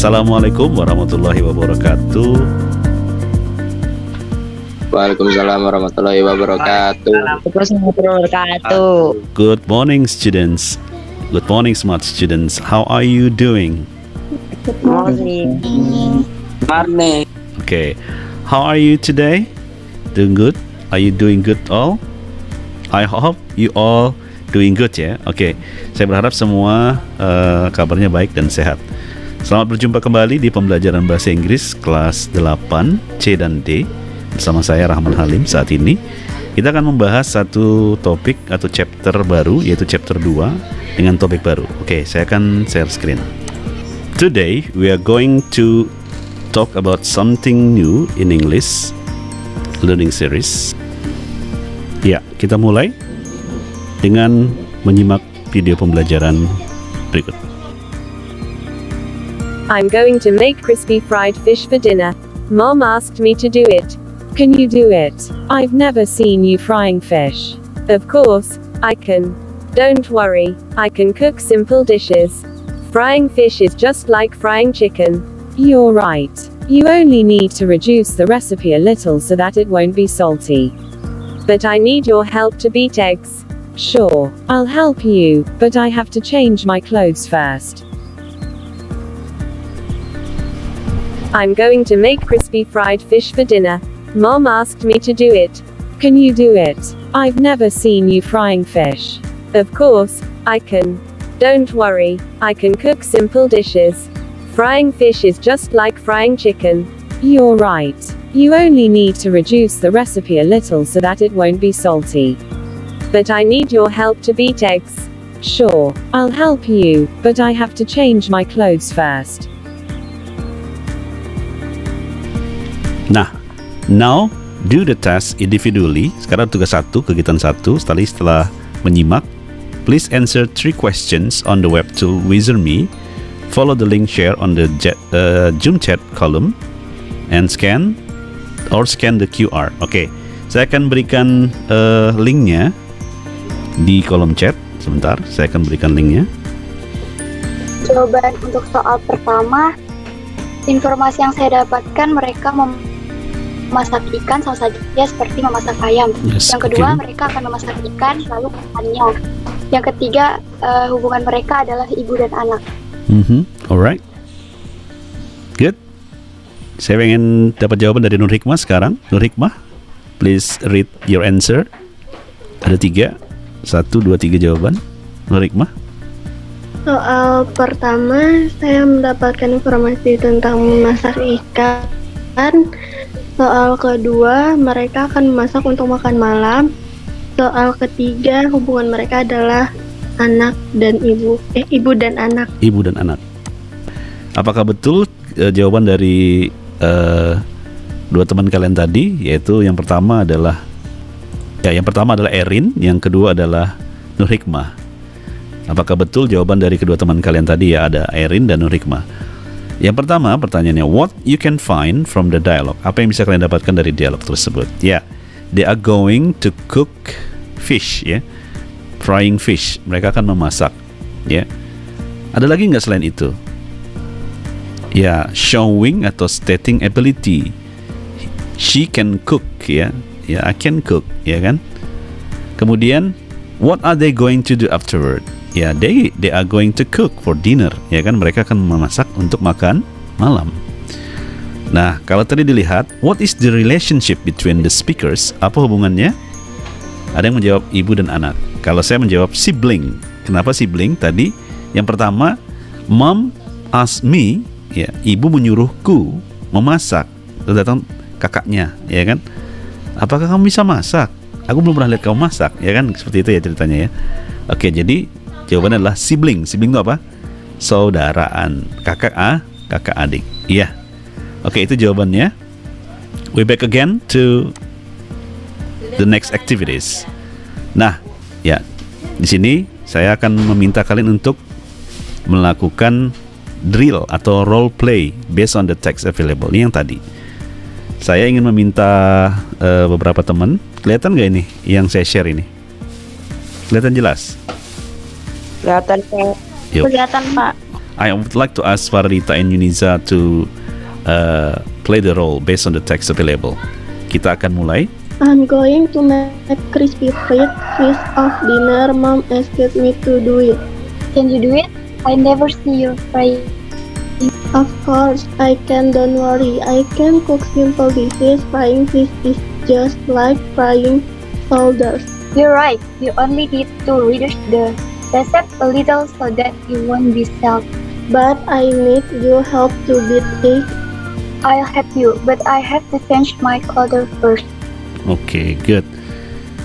Assalamualaikum warahmatullahi wabarakatuh. Waalaikumsalam warahmatullahi wabarakatuh. Good morning, students. Good morning, smart students. How are you doing? Good morning. Marne. Okay. How are you today? Doing good? Are you doing good all? I hope you all doing good ya. Oke. Saya berharap semua kabarnya baik dan sehat. Selamat berjumpa kembali di pembelajaran bahasa Inggris kelas 8 C dan D. Bersama saya Rahman Halim. Saat ini kita akan membahas satu topik atau chapter baru, yaitu chapter 2 dengan topik baru. Oke, saya akan share screen. Today we are going to talk about something new in English learning series. Ya, kita mulai dengan menyimak video pembelajaran berikut. I'm going to make crispy fried fish for dinner. Mom asked me to do it. Can you do it? I've never seen you frying fish. Of course, I can. Don't worry, I can cook simple dishes. Frying fish is just like frying chicken. You're right. You only need to reduce the recipe a little so that it won't be salty. But I need your help to beat eggs. Sure, I'll help you, but I have to change my clothes first. I'm going to make crispy fried fish for dinner. Mom asked me to do it. Can you do it? I've never seen you frying fish. Of course, I can. Don't worry, I can cook simple dishes. Frying fish is just like frying chicken. You're right. You only need to reduce the recipe a little so that it won't be salty. But I need your help to beat eggs. Sure, I'll help you, but I have to change my clothes first. Nah, now do the task individually. Sekarang tugas 1, kegiatan 1. Setelah menyimak, please answer 3 questions on the web tool Wizard.me. Follow the link share on the Zoom chat column and scan the QR. Oke, saya akan berikan linknya di kolom chat. Sebentar, saya akan berikan linknya. Jawaban untuk soal pertama, informasi yang saya dapatkan mereka memasak ikan sama saja seperti memasak ayam. Yes, yang kedua, okay. mereka akan memasak ikan lalu memakannya. Yang ketiga, hubungan mereka adalah ibu dan anak. Alright. Good. Saya ingin dapat jawaban dari Nur Hikmah sekarang. Nur Hikmah, please read your answer. Ada 3. 1, 2, 3 jawaban. Nur Hikmah. Soal pertama, saya mendapatkan informasi tentang memasak ikan. Soal kedua, mereka akan memasak untuk makan malam. Soal ketiga, hubungan mereka adalah anak dan ibu. Ibu dan anak. Ibu dan anak. Apakah betul jawaban dari 2 teman kalian tadi? Yaitu yang pertama adalah Erin, yang kedua adalah Nur Hikmah. Apakah betul jawaban dari kedua teman kalian tadi? Ya, ada Erin dan Nur Hikmah. Yang pertama, pertanyaannya, what you can find from the dialogue? Apa yang bisa kalian dapatkan dari dialog tersebut? Ya, they are going to cook fish, ya. Frying fish. Mereka akan memasak, ya. Ada lagi nggak selain itu? Ya, showing atau stating ability. She can cook, ya. Ya, I can cook, ya kan? Kemudian, what are they going to do afterward? Ya, they are going to cook for dinner, ya kan? Mereka akan memasak untuk makan malam. Nah, kalau tadi dilihat, what is the relationship between the speakers? Apa hubungannya? Ada yang menjawab ibu dan anak. Kalau saya menjawab sibling. Kenapa sibling? Tadi yang pertama, mom asked me, ya, ibu menyuruhku memasak. Lalu datang kakaknya, ya kan? Apakah kamu bisa masak? Aku belum pernah lihat kamu masak, ya kan? Seperti itu ya ceritanya ya. Oke, jadi jawabannya adalah sibling. Sibling itu apa? Saudaraan. Kakak adik. Iya. Oke, itu jawabannya. We back again to the next activities. Nah, ya. Di sini saya akan meminta kalian untuk melakukan drill atau role play based on the text available. Ini yang tadi. Saya ingin meminta beberapa teman. Kelihatan nggak ini yang saya share ini? Kelihatan jelas? Kelihatan, Pak. Yuk. Kelihatan, Pak. I would like to ask Faradita and Yuniza to play the role based on the text available. Kita akan mulai. I'm going to make crispy fried fish of dinner. Mom asked me to do it. Can you do it? I never see you fry. Of course, I can. Don't worry. I can cook simple dishes. Frying fish is just like frying shoulders. You're right. You only need to reduce the recipe a little so that you won't be salty. But I need your help to beat egg. I'll help you, but I have to change my color first. Oke, good.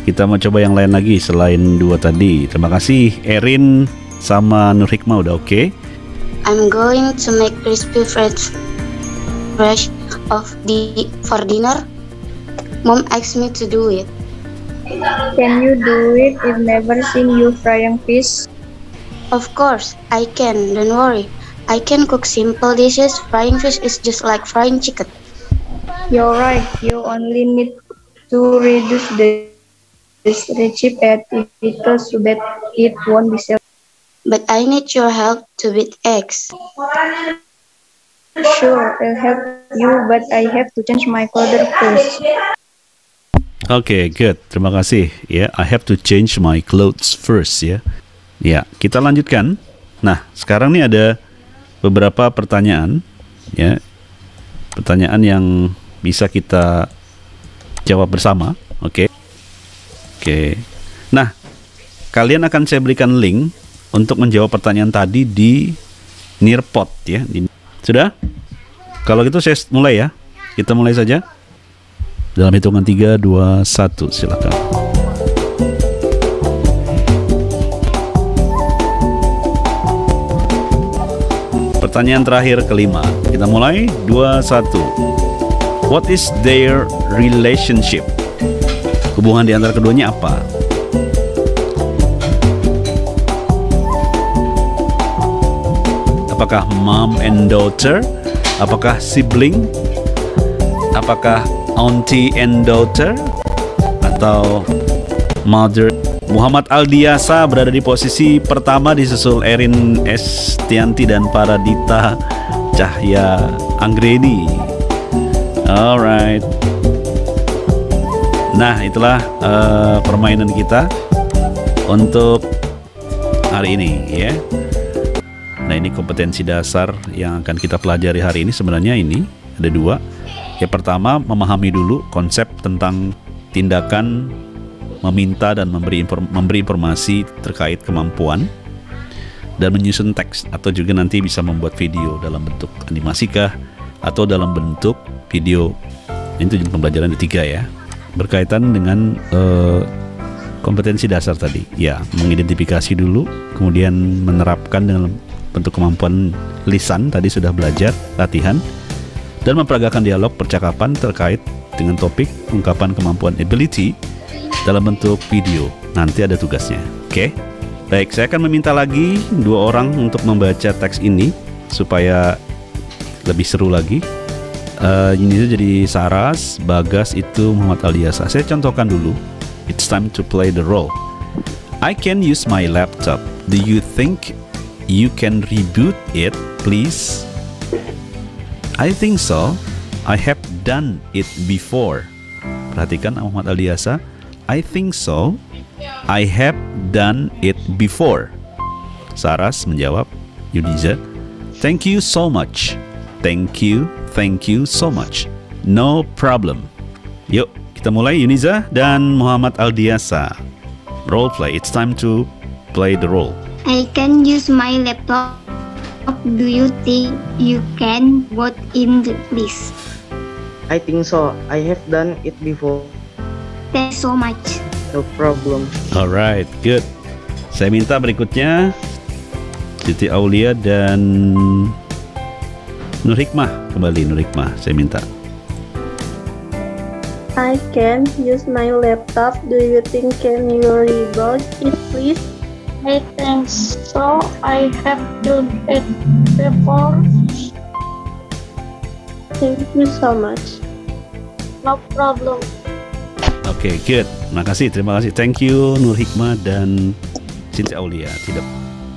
Kita mau coba yang lain lagi selain dua tadi. Terima kasih Erin sama Nur Hikmah udah oke. I'm going to make crispy fried fish for dinner. Mom asked me to do it. Can you do it? I've never seen you frying fish. Of course, I can. Don't worry. I can cook simple dishes. Frying fish is just like frying chicken. You're right. You only need to reduce this recipe a little so that it won't be salty. But I need your help to beat eggs. Sure, I'll help you, but I have to change my color first. Oke, good. Terima kasih. Ya, I have to change my clothes first ya. Ya, kita lanjutkan. Nah, sekarang nih ada beberapa pertanyaan ya. Pertanyaan yang bisa kita jawab bersama, oke? Oke. Nah, kalian akan saya berikan link untuk menjawab pertanyaan tadi di Nearpod ya. Sudah? Kalau gitu saya mulai ya. Kita mulai saja. Dalam hitungan 3, 2, 1, silakan. Pertanyaan terakhir kelima. Kita mulai. 2, 1. What is their relationship? Hubungan di antara keduanya apa? Apakah mom and daughter? Apakah sibling? Apakah auntie and daughter? Atau mother? Muhammad Aldiasa berada di posisi pertama disusul Erin Estianti dan Faradita Cahya Anggreni. Alright. Nah, itulah permainan kita untuk hari ini ya. Nah, ini kompetensi dasar yang akan kita pelajari hari ini. Sebenarnya ini ada dua. Yang pertama, memahami dulu konsep tentang tindakan meminta dan memberi informasi terkait kemampuan dan menyusun teks, atau juga nanti bisa membuat video dalam bentuk animasikah atau dalam bentuk video. Ini tujuan pembelajaran ketiga ya, berkaitan dengan kompetensi dasar tadi ya, mengidentifikasi dulu, kemudian menerapkan dengan bentuk kemampuan lisan, tadi sudah belajar latihan, dan memperagakan dialog percakapan terkait dengan topik ungkapan kemampuan ability dalam bentuk video. Nanti ada tugasnya. Oke? Baik, saya akan meminta lagi 2 orang untuk membaca teks ini supaya lebih seru lagi. Ini jadi Saras, Bagas itu Muhammad Aldiasa. Saya contohkan dulu. It's time to play the role. I can use my laptop. Do you think you can reboot it, please? I think so. I have done it before. Perhatikan Muhammad Aldiasa. I think so. I have done it before. Saras menjawab. Yuniza, thank you so much. Thank you so much. No problem. Yuk, kita mulai. Yuniza dan Muhammad Aldiasa. Role play. It's time to play the role. I can use my laptop. Do you think you can vote in the list? I think so. I have done it before. Thanks so much. No problem. Alright, good. Saya minta berikutnya Siti Aulia dan Nur Hikmah. Kembali Nur Hikmah, saya minta. I can use my laptop. Do you think can you reboot it, please? I think so. I have done it before. Thank you so much. No problem. Oke, good. Terima kasih. Thank you Nur Hikmah dan Siti Aulia. Tidak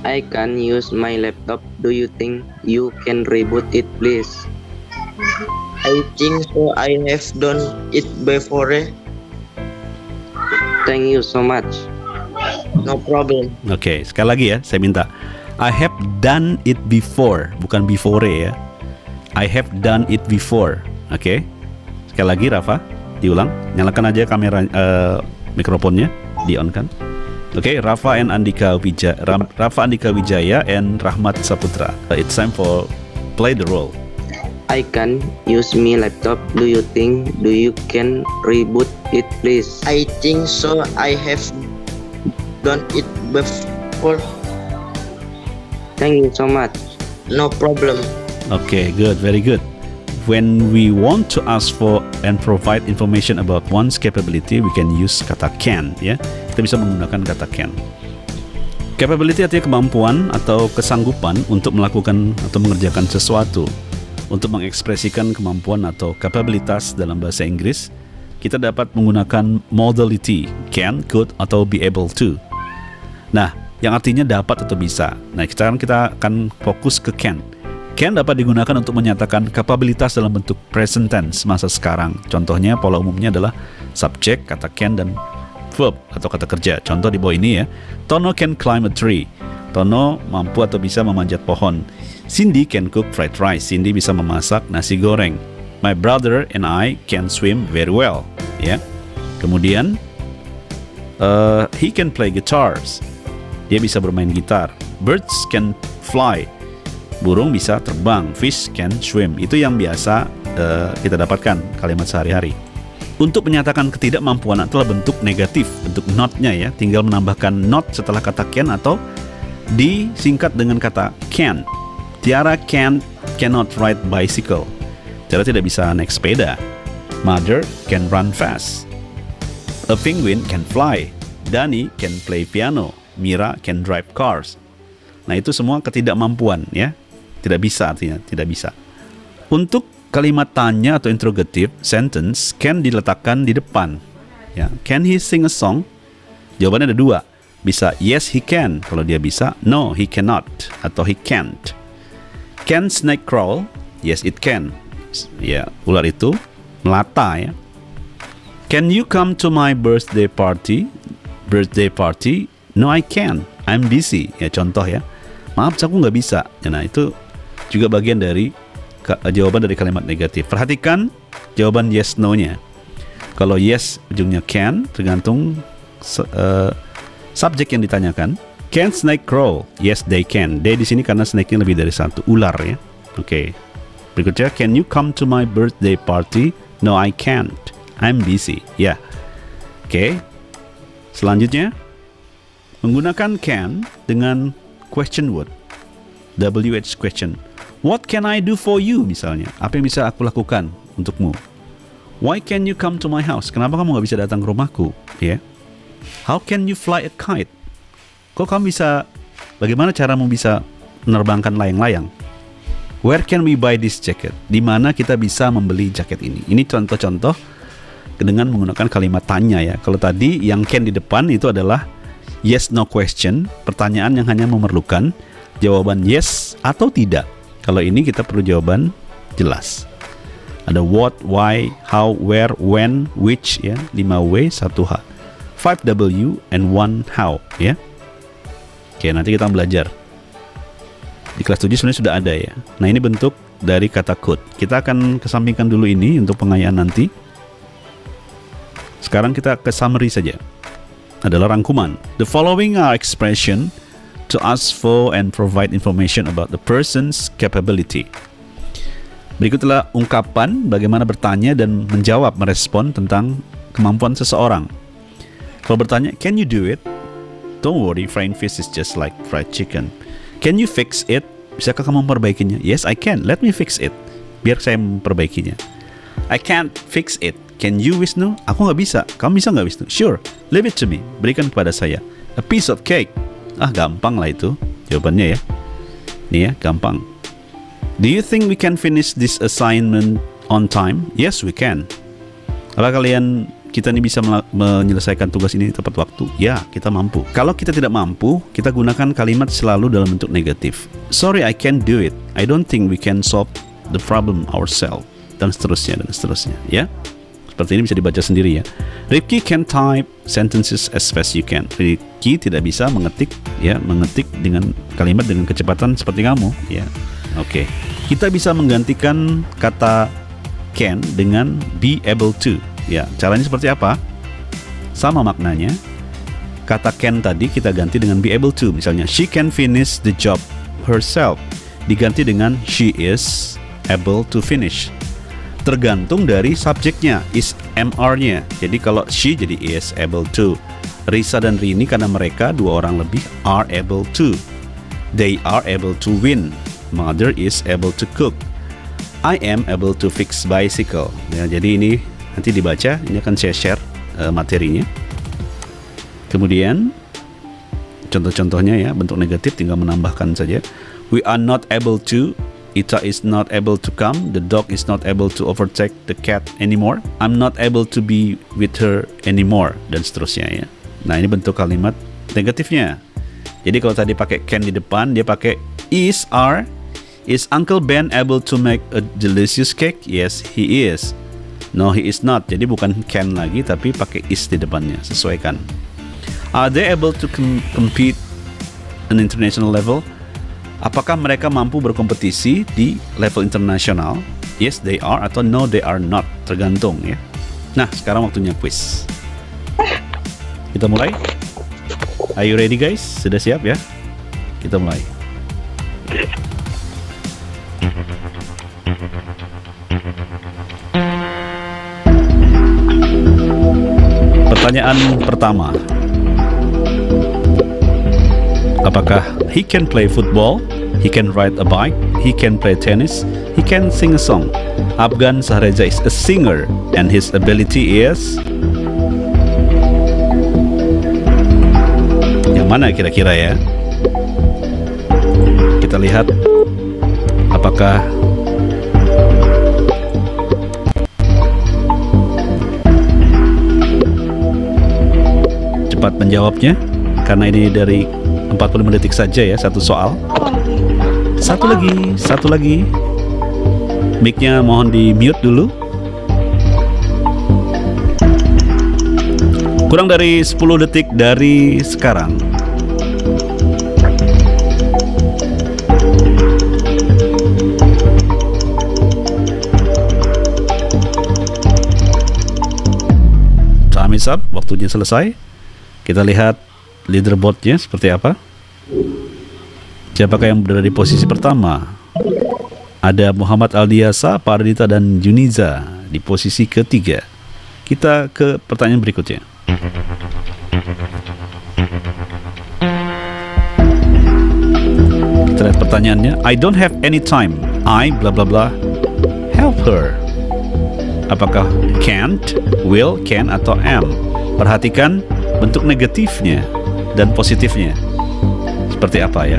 I can use my laptop. Do you think you can reboot it, please? I think so. I have done it before. Thank you so much. No problem. Oke, sekali lagi ya, saya minta. I have done it before, bukan before ya. I have done it before. Oke. Sekali lagi Rafa, diulang. Nyalakan aja kamera mikrofonnya, di-on kan. Oke, Rafa Andika Wijaya and Rahmat Saputra. It's time for play the role. I can use my laptop. Do you think you can reboot it, please? I think so. I have done it before. Thank you so much. No problem. Okay, good, very good. When we want to ask for and provide information about one's capability, we can use kata can, ya. Kita bisa menggunakan kata can. Capability artinya kemampuan atau kesanggupan untuk melakukan atau mengerjakan sesuatu. Untuk mengekspresikan kemampuan atau kapabilitas dalam bahasa Inggris, kita dapat menggunakan modality, can, could, atau be able to. Nah, yang artinya dapat atau bisa. Nah, sekarang kita akan fokus ke can. Can dapat digunakan untuk menyatakan kapabilitas dalam bentuk present tense, masa sekarang. Contohnya, pola umumnya adalah subjek, kata can, dan verb atau kata kerja. Contoh di bawah ini ya. Tono can climb a tree. Tono mampu atau bisa memanjat pohon. Cindy can cook fried rice. Cindy bisa memasak nasi goreng. My brother and I can swim very well. Ya. Kemudian, he can play guitars. Dia bisa bermain gitar. Birds can fly. Burung bisa terbang. Fish can swim. Itu yang biasa kita dapatkan kalimat sehari-hari. Untuk menyatakan ketidakmampuan adalah bentuk negatif, bentuk not-nya ya. Tinggal menambahkan not setelah kata can atau disingkat dengan kata can. Tiara cannot ride bicycle. Tiara tidak bisa naik sepeda. Mother can run fast. A penguin can fly. Dani can play piano. Mira can drive cars. Nah, itu semua ketidakmampuan ya. Tidak bisa artinya, tidak bisa. Untuk kalimat tanya atau interrogative sentence, can diletakkan di depan. Ya, can he sing a song? Jawabannya ada dua. Bisa yes he can kalau dia bisa, no he cannot atau he can't. Can snake crawl? Yes it can. Ya, ular itu melata ya. Can you come to my birthday party? Birthday party? No I can. I'm busy. Ya, contoh ya. Maaf, aku nggak bisa. Ya, nah, itu juga bagian dari jawaban dari kalimat negatif. Perhatikan jawaban yes no-nya. Kalau yes ujungnya can, tergantung subjek yang ditanyakan. Can snake crawl? Yes they can. They di sini karena snake-nya lebih dari satu, ular ya. Oke. Berikutnya, can you come to my birthday party? No I can't. I'm busy. Ya. Oke. Selanjutnya, menggunakan can dengan question word. WH question. What can I do for you? Misalnya, apa yang bisa aku lakukan untukmu? Why can you come to my house? Kenapa kamu nggak bisa datang ke rumahku? Ya. Yeah. How can you fly a kite? Kok kamu bisa? Bagaimana caramu bisa menerbangkan layang-layang? Where can we buy this jacket? Di mana kita bisa membeli jaket ini? Ini contoh-contoh dengan menggunakan kalimat tanya ya. Kalau tadi yang can di depan itu adalah yes no question, pertanyaan yang hanya memerlukan jawaban yes atau tidak. Kalau ini kita perlu jawaban jelas. Ada what, why, how, where, when, which ya, 5W, 1H. 5W and 1 how ya. Oke, nanti kita belajar. Di kelas 7 sebenarnya sudah ada ya. Nah, ini bentuk dari kata could. Kita akan kesampingkan dulu ini untuk pengayaan nanti. Sekarang kita ke summary saja. Adalah rangkuman. The following are expression to ask for and provide information about the person's capability. Berikutlah ungkapan bagaimana bertanya dan menjawab, merespon tentang kemampuan seseorang. Kalau bertanya, can you do it? Don't worry, frying fish is just like fried chicken. Can you fix it? Bisakah kamu memperbaikinya? Yes, I can. Let me fix it. Biar saya memperbaikinya. I can't fix it. Can you, Wisnu? Aku nggak bisa. Kamu bisa nggak, Wisnu? Sure. Leave it to me. Berikan kepada saya. A piece of cake. Ah, gampang lah itu jawabannya ya. Nih ya, gampang. Do you think we can finish this assignment on time? Yes, we can. Apa kalian kita ini bisa menyelesaikan tugas ini tepat waktu? Ya, kita mampu. Kalau kita tidak mampu, kita gunakan kalimat selalu dalam bentuk negatif. Sorry, I can't do it. I don't think we can solve the problem ourselves. Dan seterusnya, ya. Seperti ini bisa dibaca sendiri ya. Rifki can type sentences as fast you can. Rifki tidak bisa mengetik dengan kalimat dengan kecepatan seperti kamu, ya. Oke. Kita bisa menggantikan kata can dengan be able to. Ya, caranya seperti apa? Sama maknanya. Kata can tadi kita ganti dengan be able to. Misalnya, she can finish the job herself. Diganti dengan she is able to finish. Tergantung dari subjeknya, is MR-nya. Jadi kalau she jadi is able to. Risa dan Rini karena mereka dua orang lebih are able to. They are able to win. Mother is able to cook. I am able to fix bicycle. Ya, jadi ini nanti dibaca, ini akan saya share materinya. Kemudian contoh-contohnya ya, bentuk negatif tinggal menambahkan saja. We are not able to. Ita is not able to come. The dog is not able to overtake the cat anymore. I'm not able to be with her anymore, dan seterusnya ya. Nah, ini bentuk kalimat negatifnya. Jadi kalau tadi pakai can di depan, dia pakai is, are. Is Uncle Ben able to make a delicious cake? Yes, he is. No, he is not. Jadi bukan can lagi, tapi pakai is di depannya. Sesuaikan. Are they able to compete an international level? Apakah mereka mampu berkompetisi di level internasional? Yes, they are, atau no, they are not. Tergantung ya. Nah, sekarang waktunya quiz. Kita mulai. Are you ready guys? Sudah siap ya? Kita mulai. Pertanyaan pertama. Apakah he can play football? He can ride a bike? He can play tennis? He can sing a song? Afgan Sahreja is a singer and his ability is... Yang mana kira-kira ya? Kita lihat apakah cepat menjawabnya, karena ini dari 45 detik saja ya, satu soal. Satu lagi. Mic-nya mohon di mute dulu. Kurang dari 10 detik dari sekarang. Time is up, waktunya selesai. Kita lihat leaderboardnya seperti apa. Siapakah yang berada di posisi pertama? Ada Muhammad Aldiasa, Pak Ardita, dan Juniza di posisi ketiga. Kita ke pertanyaan berikutnya. Kita lihat pertanyaannya. I don't have any time. I bla bla bla help her. Apakah can't, will, can, atau am? Perhatikan bentuk negatifnya dan positifnya seperti apa ya.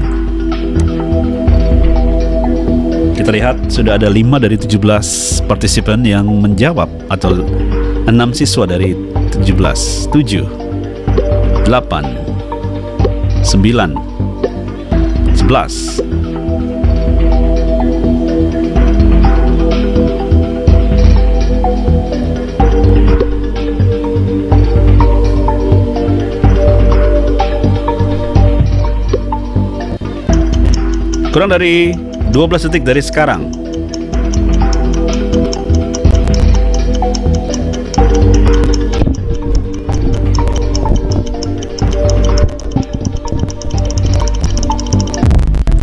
Kita lihat sudah ada 5 dari 17 partisipan yang menjawab, atau 6 siswa dari 17. 7 8 9 11. Kurang dari 12 detik dari sekarang.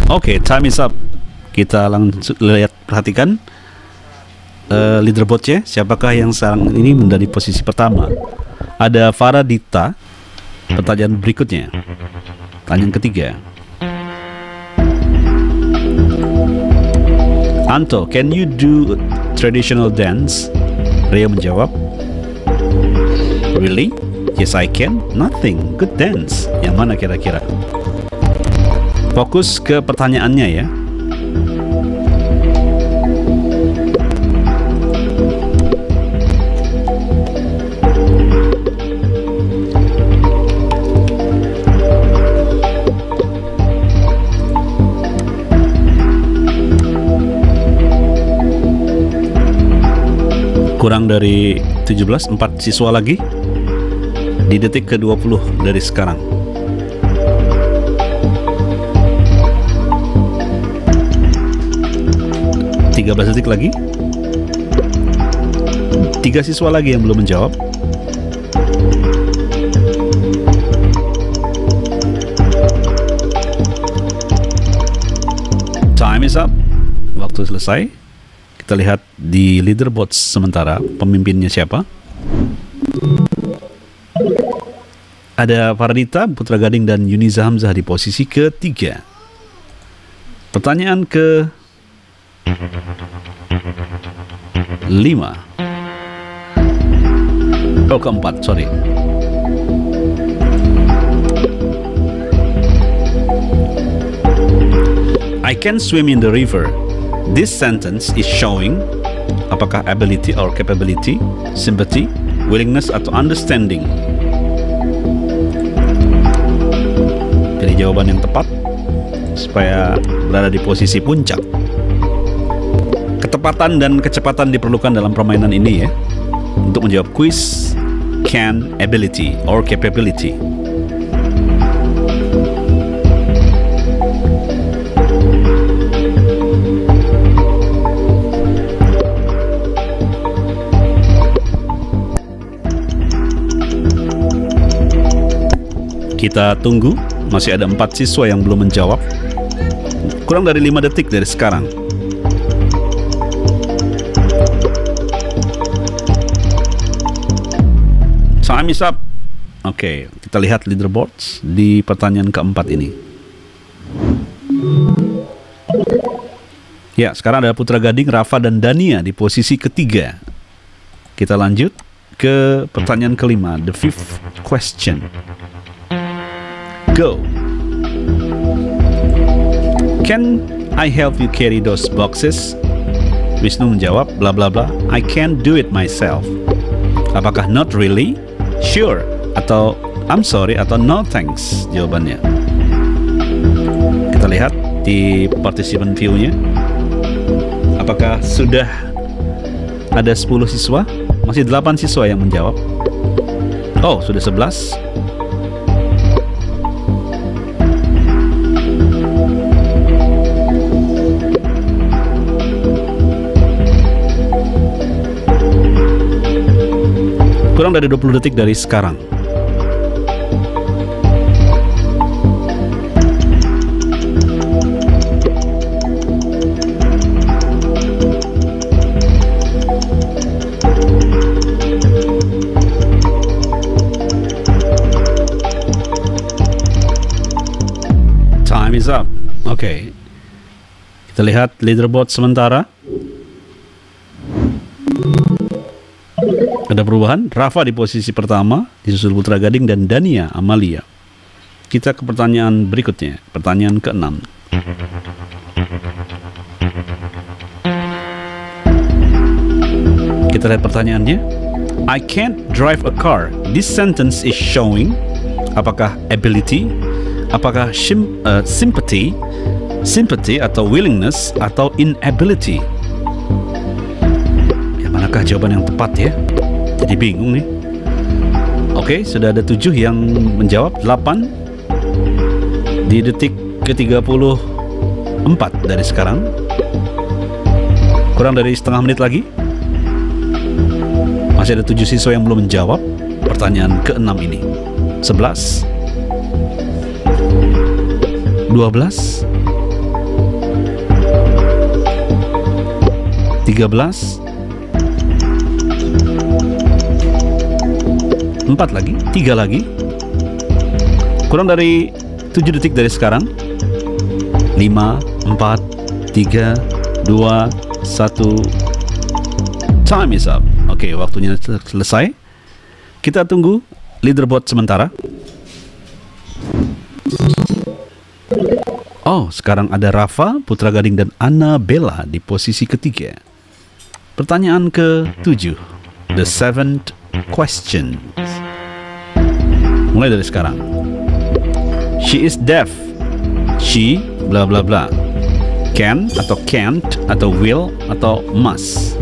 Oke, time is up. Kita langsung lihat, perhatikan leaderboardnya. Siapakah yang sekarang ini menjadi posisi pertama? Ada Faradita. Pertanyaan berikutnya. Pertanyaan ketiga. Anto, can you do traditional dance? Rio menjawab, really? Yes, I can. Nothing. Good dance. Yang mana kira-kira? Fokus ke pertanyaannya ya. Kurang dari 17, 4 siswa lagi di detik ke-20 dari sekarang. Detik lagi. 3 siswa lagi yang belum menjawab. Time is up. Waktu selesai. Kita lihat di leaderboard sementara pemimpinnya siapa. Ada Fardita, Putra Gading dan Yuniza Hamzah di posisi ketiga. Pertanyaan ke 5. Oh, keempat, sorry. I can swim in the river. This sentence is showing apakah ability or capability, sympathy, willingness atau understanding. Pilih jawaban yang tepat supaya berada di posisi puncak. Ketepatan dan kecepatan diperlukan dalam permainan ini ya, untuk menjawab kuis can, ability, or capability. Kita tunggu, masih ada 4 siswa yang belum menjawab. Kurang dari 5 detik dari sekarang. Time is up. Oke, kita lihat leaderboards di pertanyaan keempat ini. Ya, sekarang ada Putra Gading, Rafa dan Dania di posisi ketiga. Kita lanjut ke pertanyaan kelima, the fifth question. Go. Can I help you carry those boxes? Wisnu menjawab, bla bla bla, I can't do it myself. Apakah not really? Sure, atau I'm sorry, atau no thanks jawabannya. Kita lihat di participant view-nya. Apakah sudah ada 10 siswa? Masih 8 siswa yang menjawab. Oh, sudah 11. Kurang dari 20 detik dari sekarang. Time is up. Oke. Kita lihat leaderboard sementara. Ada perubahan, Rafa di posisi pertama, disusul Putra Gading dan Dania Amalia. Kita ke pertanyaan berikutnya, pertanyaan ke-6. Kita lihat pertanyaannya. I can't drive a car. This sentence is showing apakah ability, apakah sympathy atau willingness atau inability. Yang manakah jawaban yang tepat ya? Jadi bingung nih. Oke, sudah ada 7 yang menjawab, 8 di detik ke-34 dari sekarang. Kurang dari setengah menit lagi. Masih ada 7 siswa yang belum menjawab pertanyaan ke-6 ini. 11 12 13 4 lagi, 3 lagi. Kurang dari 7 detik dari sekarang. 5, 4, 3, 2, 1. Time is up. Oke, waktunya selesai. Kita tunggu leaderboard sementara. Oh, sekarang ada Rafa, Putra Gading dan Annabella di posisi ketiga. Pertanyaan ke-7, the seventh question. Mulai dari sekarang. She is deaf. She bla bla bla. Can atau can't atau will atau must.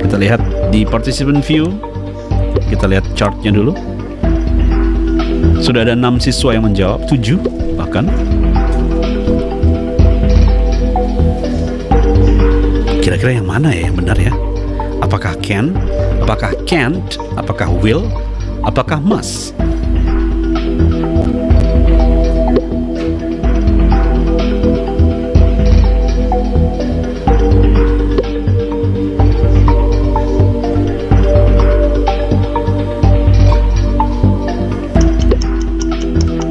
Kita lihat di participant view. Kita lihat chartnya dulu. Sudah ada 6 siswa yang menjawab, 7 bahkan. Kira-kira yang mana ya yang benar ya? Apakah can? Apakah can't? Apakah will? Apakah must?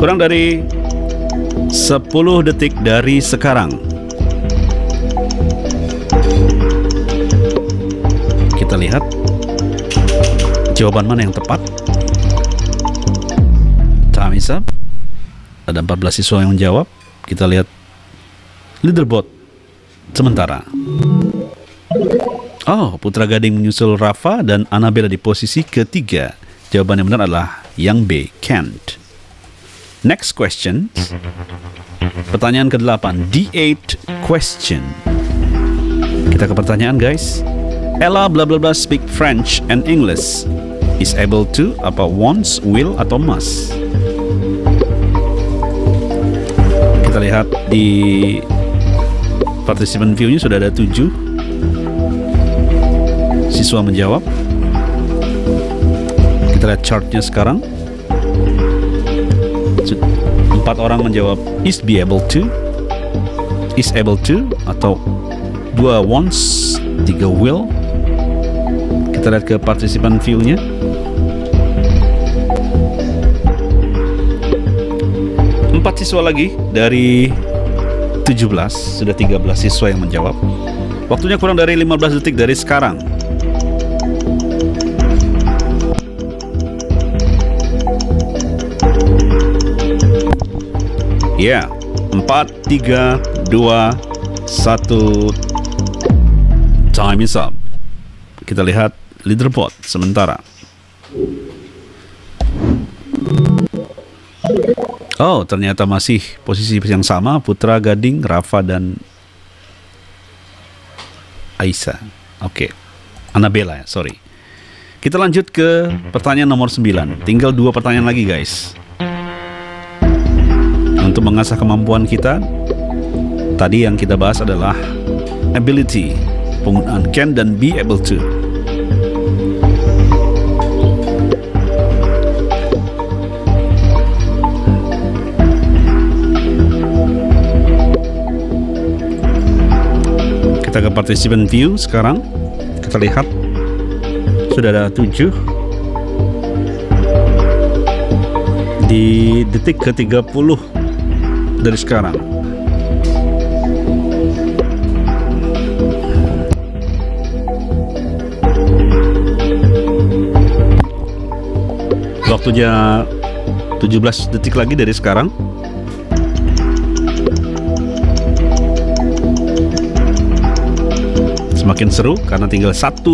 Kurang dari 10 detik dari sekarang. Kita lihat jawaban mana yang tepat. Time is up. Ada 14 siswa yang menjawab. Kita lihat leaderboard sementara. Oh, Putra Gading menyusul Rafa dan Annabella di posisi ketiga. Jawaban yang benar adalah yang B, can't. Next question. Pertanyaan ke-8, D8 question. Kita ke pertanyaan, guys. Ella bla bla bla speak French and English. Is able to, apa wants, will, atau must? Kita lihat di participant view-nya sudah ada 7 siswa menjawab. Kita lihat chartnya sekarang. 4 orang menjawab is be able to, is able to, atau 2 wants, 3 will. Kita lihat ke participant view-nya. 4 siswa lagi dari 17, sudah 13 siswa yang menjawab. Waktunya kurang dari 15 detik dari sekarang. Ya, 4, 3, 2, 1. Time is up. Kita lihat leaderboard sementara. Oh, ternyata masih posisi yang sama. Putra Gading, Rafa, dan Aisyah. Oke, Annabella ya, sorry. Kita lanjut ke pertanyaan nomor 9. Tinggal 2 pertanyaan lagi, guys. Untuk mengasah kemampuan kita, tadi yang kita bahas adalah ability, penggunaan can dan be able to. Kita ke participant view sekarang. Kita lihat sudah ada 7 di detik ke-30 dari sekarang. Waktunya 17 detik lagi dari sekarang. Semakin seru karena tinggal 1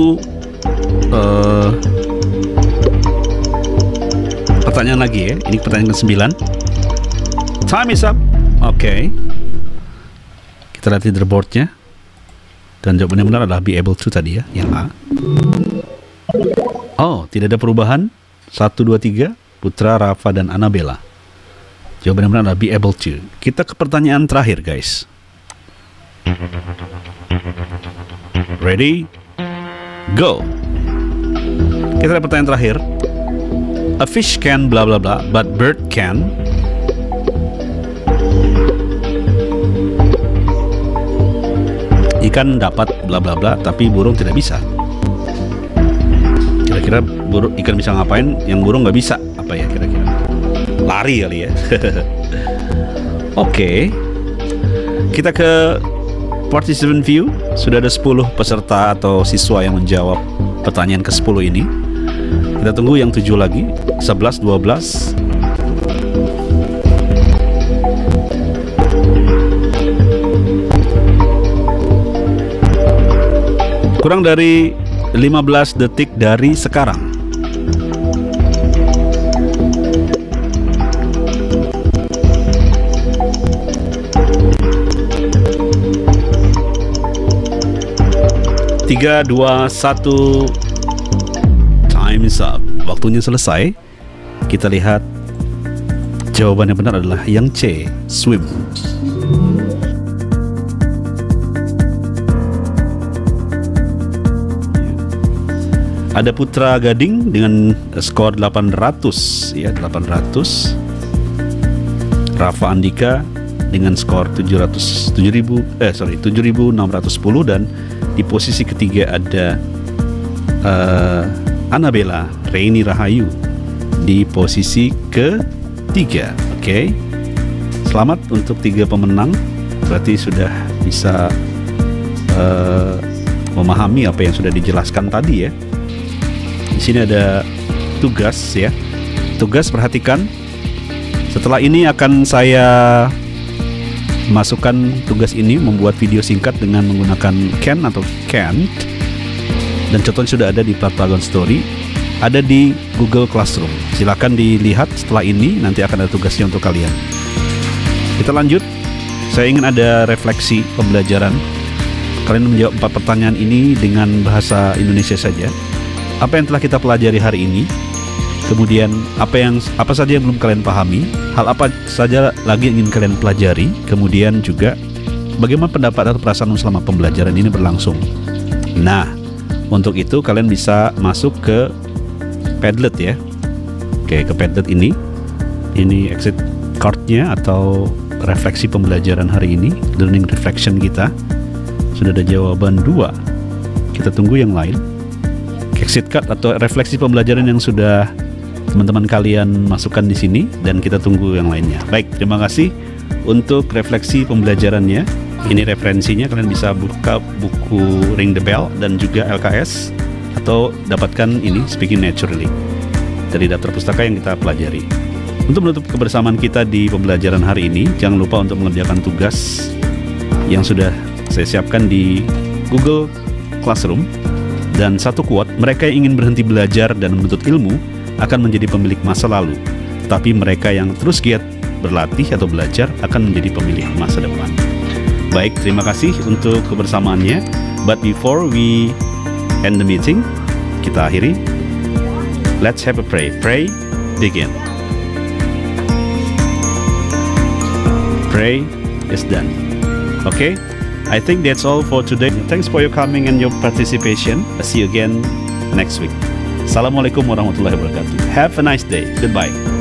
pertanyaan lagi ya. Ini pertanyaan ke-9. Time is up. Oke. Kita lihat leaderboardnya. Dan jawabannya benar adalah be able to tadi ya, yang A. Oh, tidak ada perubahan. 1, 2, 3. Putra, Rafa, dan Annabella. Jawabannya benar adalah be able to. Kita ke pertanyaan terakhir, guys. Ready? Go. Kita lihat pertanyaan terakhir. A fish can bla bla bla, but bird can. Ikan dapat bla bla bla, tapi burung tidak bisa. Kira-kira ikan bisa ngapain yang burung nggak bisa? Apa ya kira-kira? Lari kali ya. Oke. Kita ke participant view. Sudah ada 10 peserta atau siswa yang menjawab pertanyaan ke-10 ini. Kita tunggu yang 7 lagi. 11, 12. Kurang dari 15 detik dari sekarang. 3, 2, 1. Time is up. Waktunya selesai. Kita lihat jawaban yang benar adalah yang C, swim. Ada Putra Gading dengan skor 800 ya, 800. Rafa Andika dengan skor 7.610 dan di posisi ketiga ada Annabella Reini Rahayu di posisi ketiga. Oke. Selamat untuk 3 pemenang. Berarti sudah bisa memahami apa yang sudah dijelaskan tadi ya. Di sini ada tugas ya. Tugas, perhatikan. Setelah ini akan saya masukkan tugas ini, membuat video singkat dengan menggunakan can atau can't. Dan contohnya sudah ada di Patagon Story, ada di Google Classroom. Silakan dilihat setelah ini, nanti akan ada tugasnya untuk kalian. Kita lanjut. Saya ingin ada refleksi pembelajaran. Kalian menjawab 4 pertanyaan ini dengan bahasa Indonesia saja. Apa yang telah kita pelajari hari ini? Kemudian apa saja yang belum kalian pahami? Hal apa saja lagi yang ingin kalian pelajari? Kemudian juga bagaimana pendapat atau perasaan selama pembelajaran ini berlangsung? Nah, untuk itu kalian bisa masuk ke Padlet ya. Oke, ke Padlet ini. Ini exit card-nya atau refleksi pembelajaran hari ini, learning reflection kita. Sudah ada jawaban 2. Kita tunggu yang lain. Exit card atau refleksi pembelajaran yang sudah teman-teman kalian masukkan di sini, dan kita tunggu yang lainnya. Baik, terima kasih untuk refleksi pembelajarannya. Ini referensinya, kalian bisa buka buku Ring the Bell dan juga LKS, atau dapatkan ini Speaking Naturally dari daftar pustaka yang kita pelajari. Untuk menutup kebersamaan kita di pembelajaran hari ini, jangan lupa untuk mengerjakan tugas yang sudah saya siapkan di Google Classroom. Dan satu quote, mereka yang ingin berhenti belajar dan menuntut ilmu akan menjadi pemilik masa lalu. Tetapi mereka yang terus giat berlatih atau belajar akan menjadi pemilik masa depan. Baik, terima kasih untuk kebersamaannya. But before we end the meeting, kita akhiri. Let's have a pray. Pray, begin. Pray is done. Okay? I think that's all for today. Thanks for your coming and your participation. See you again next week. Assalamualaikum warahmatullahi wabarakatuh. Have a nice day. Goodbye.